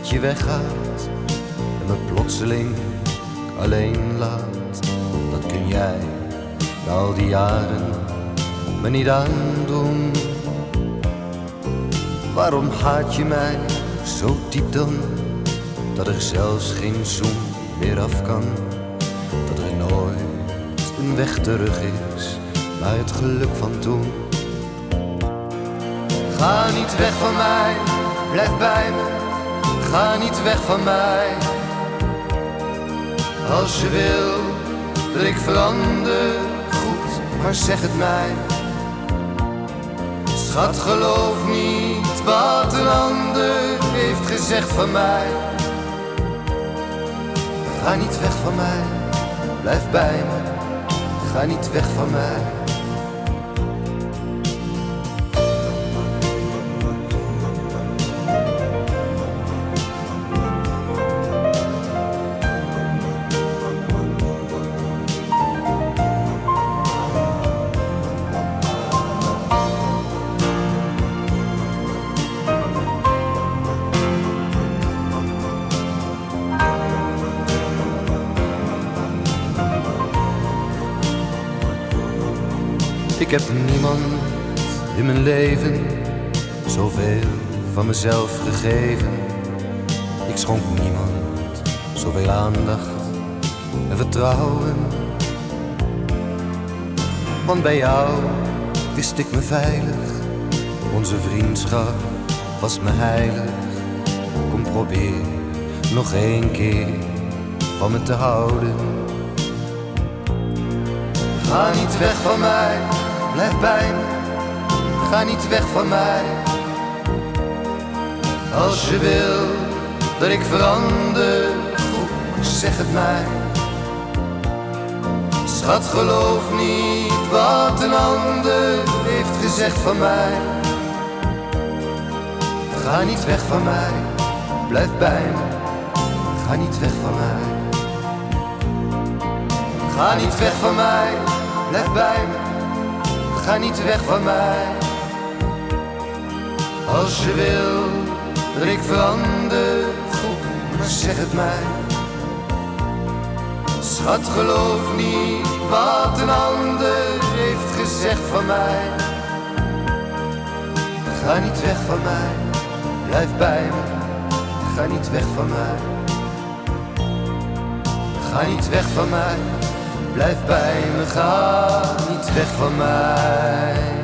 dat je weggaat en me plotseling alleen laat. Dat kun jij na al die jaren me niet aandoen. Waarom haat je mij zo diep dan, dat er zelfs geen zoen meer af kan? Dat er nooit een weg terug is naar het geluk van toen. Ga niet weg van mij, blijf bij me, ga niet weg van mij. Als je wil dat ik verander, goed, maar zeg het mij. Schat, geloof niet wat een ander heeft gezegd van mij. Ga niet weg van mij, blijf bij me, ga niet weg van mij. Ik heb niemand in mijn leven zoveel van mezelf gegeven. Ik schonk niemand zoveel aandacht en vertrouwen. Want bij jou wist ik me veilig, onze vriendschap was me heilig. Kom, probeer nog 1 keer van me te houden. Ga niet weg van mij, blijf bij me, ga niet weg van mij. Als je wil dat ik verander, goed, zeg het mij. Schat, geloof niet wat een ander heeft gezegd van mij. Ga niet weg van mij, blijf bij me, ga niet weg van mij. Ga niet weg van mij, blijf bij me, ga niet weg van mij. Als je wil dat ik verander, goed, maar zeg het mij. Schat, geloof niet wat een ander heeft gezegd van mij. Ga niet weg van mij, blijf bij me, ga niet weg van mij. Ga niet weg van mij, blijf bij me, ga niet weg van mij.